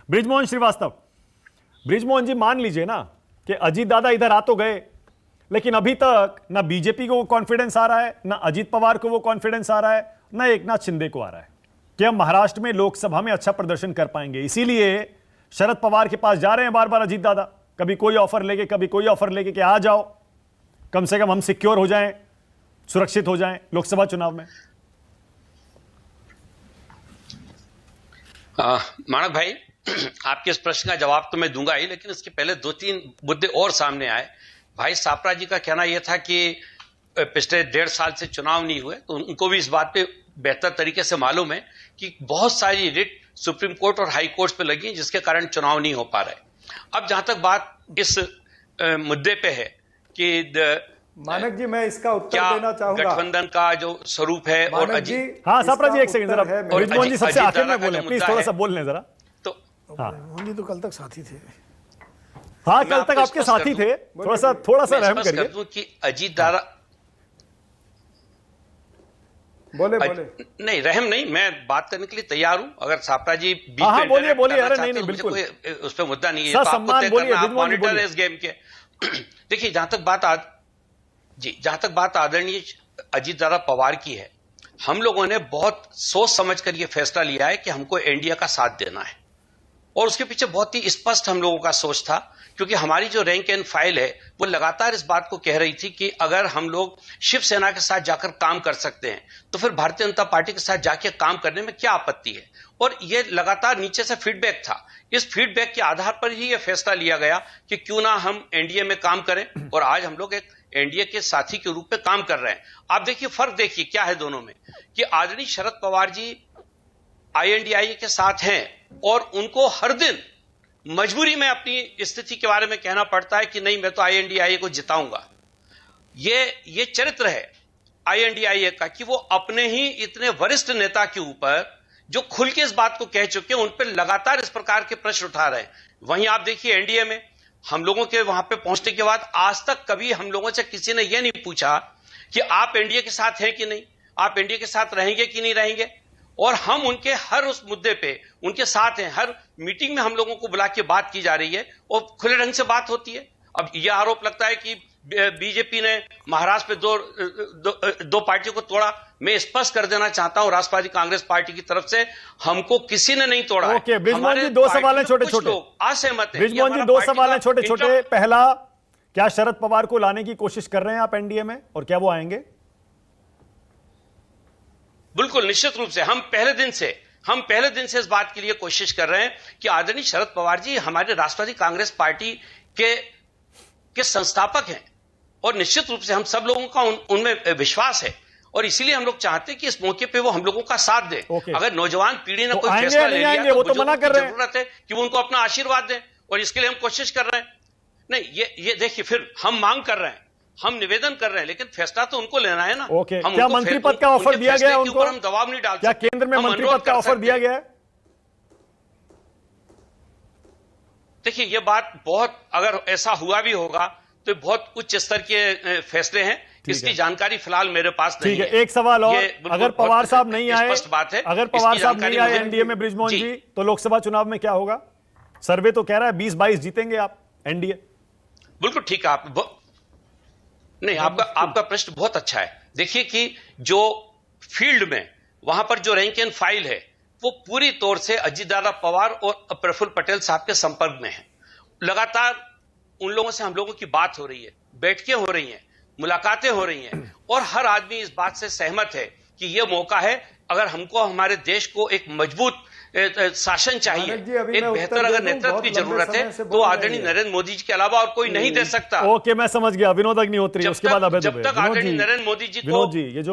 बृजमोहन श्रीवास्तव, बृजमोहन जी मान लीजिए ना कि अजीत दादा इधर आ तो गए, लेकिन अभी तक ना बीजेपी को वो कॉन्फिडेंस आ रहा है, ना अजीत पवार को वो कॉन्फिडेंस आ रहा है, ना एकनाथ शिंदे को आ रहा है कि हम महाराष्ट्र में लोकसभा में अच्छा प्रदर्शन कर पाएंगे। इसीलिए शरद पवार के पास जा रहे हैं बार बार अजीत दादा, कभी कोई ऑफर लेके, कभी कोई ऑफर लेके कि आ जाओ, कम से कम हम सिक्योर हो जाएं, सुरक्षित हो जाएं लोकसभा चुनाव में। मानक भाई, आपके इस प्रश्न का जवाब तो मैं दूंगा ही, लेकिन इसके पहले दो तीन मुद्दे और सामने आए। भाई सापरा जी का कहना यह था कि पिछले 1.5 साल से चुनाव नहीं हुए, तो उनको भी इस बात पे बेहतर तरीके से मालूम है कि बहुत सारी रिट सुप्रीम कोर्ट और हाई कोर्ट पे लगी, जिसके कारण चुनाव नहीं हो पा रहे। अब जहां तक बात इस मुद्दे पे है कि मानक जी, मैं इसका उत्तर देना चाहूंगा। गठबंधन का जो स्वरूप है और अजीत, हाँ सापरा जी एक सेकंड जरा, बृजमोहन जी सबसे आखिर में बोले, प्लीज थोड़ा सा बोल लें जरा। तो हाँ, मोहन जी तो कल तक साथी थे। हाँ कल तक आपके साथी थे, थोड़ा सा रहम करिए कि अजीत दादा बोले नहीं, रहम नहीं, मैं बात करने के लिए तैयार हूं। अगर सापरा जी हाँ बोलिए बोलिए, अरे नहीं बिल्कुल, उस पर मुद्दा नहीं है, सम्मान बोलिए, आप मॉनिटर इस गेम के। देखिए, जहां तक बात आदरणीय अजीत दादा पवार की है, हम लोगों ने बहुत सोच समझ कर यह फैसला लिया है कि हमको एनडीए का साथ देना है, और उसके पीछे बहुत ही स्पष्ट हम लोगों का सोच था, क्योंकि हमारी जो रैंक एंड फाइल है वो लगातार इस बात को कह रही थी कि अगर हम लोग शिवसेना के साथ जाकर काम कर सकते हैं तो फिर भारतीय जनता पार्टी के साथ जाके काम करने में क्या आपत्ति है। और ये लगातार नीचे से फीडबैक था, इस फीडबैक के आधार पर ही यह फैसला लिया गया कि क्यों ना हम एनडीए में काम करें, और आज हम लोग एक एनडीए के साथी के रूप में काम कर रहे हैं। आप देखिए, फर्क देखिए क्या है दोनों में, कि आदरणीय शरद पवार जी आईएनडीआई के साथ हैं और उनको हर दिन मजबूरी में अपनी स्थिति के बारे में कहना पड़ता है कि नहीं, मैं तो आईएनडीआई को जिताऊंगा। ये चरित्र है आईएनडीआई का, कि वो अपने ही इतने वरिष्ठ नेता के ऊपर जो खुल के इस बात को कह चुके हैं, उन पर लगातार इस प्रकार के प्रश्न उठा रहे हैं। वहीं आप देखिए एनडीए में हम लोगों के वहां पे पहुंचने के बाद आज तक कभी हम लोगों से किसी ने यह नहीं पूछा कि आप एनडीए के साथ हैं कि नहीं, आप एनडीए के साथ रहेंगे कि नहीं रहेंगे। और हम उनके हर उस मुद्दे पे उनके साथ हैं, हर मीटिंग में हम लोगों को बुला के बात की जा रही है और खुले ढंग से बात होती है। अब यह आरोप लगता है कि बीजेपी ने महाराष्ट्र पे दो पार्टियों को तोड़ा। मैं स्पष्ट कर देना चाहता हूं, राष्ट्रवादी कांग्रेस पार्टी की तरफ से हमको किसी ने नहीं तोड़ा। ओके, बृजमोहन जी दो सवाल हैं छोटे-छोटे, असहमत है। बृजमोहन जी दो सवाल हैं छोटे-छोटे। पहला, क्या शरद पवार को लाने की कोशिश कर रहे हैं आप एनडीए में, और क्या वो आएंगे? बिल्कुल, निश्चित रूप से हम पहले दिन से इस बात के लिए कोशिश कर रहे हैं कि आदरणीय शरद पवार जी हमारे राष्ट्रवादी कांग्रेस पार्टी के संस्थापक हैं, और निश्चित रूप से हम सब लोगों का उनमें विश्वास है, और इसीलिए हम लोग चाहते हैं कि इस मौके पे वो हम लोगों का साथ दें। अगर नौजवान पीढ़ी ने कोई फैसला ले लिया तो वो मना कर रहे हैं, जरूरत है कि वो उनको अपना आशीर्वाद दें, और इसके लिए हम कोशिश कर रहे हैं। नहीं, ये देखिए, फिर हम मांग कर रहे हैं, हम निवेदन कर रहे हैं, लेकिन फैसला तो उनको लेना है ना। ओके, क्या मंत्री पद का ऑफर दिया गया है उनको? हम दबाव नहीं डाल क्या केंद्र में मंत्री पद का ऑफर दिया गया है? देखिए, ये बात बहुत, अगर ऐसा हुआ भी होगा तो बहुत उच्च स्तर के फैसले हैं, इसकी जानकारी फिलहाल मेरे पास नहीं है। ठीक है, एक सवाल और, अगर पवार साहब नहीं आए, स्पष्ट बात है, अगर पवार साहब नहीं आए एनडीए में बृजमोहन जी, तो लोकसभा चुनाव में क्या होगा? सर्वे तो कह रहा है 20-22 जीतेंगे आप एनडीए। बिल्कुल ठीक है, आप नहीं, आपका प्रश्न बहुत अच्छा है। देखिए कि जो फील्ड में वहां पर जो रैंक एंड फाइल है वो पूरी तौर से अजीत दादा पवार और प्रफुल्ल पटेल साहब के संपर्क में है। लगातार उन लोगों से हम लोगों की बात हो रही है, बैठकें हो रही हैं, मुलाकातें हो रही हैं, और हर आदमी इस बात से सहमत है कि यह मौका है। अगर हमको हमारे देश को एक मजबूत शासन चाहिए, एक बेहतर अगर नेतृत्व की जरूरत है, तो आदरणीय नरेंद्र मोदी जी के अलावा और कोई नहीं दे सकता। ओके, मैं समझ गया। विनोद अग्निहोत्री, उसके बाद जब तक आदरणीय नरेंद्र मोदी जी विनोद जी, ये जो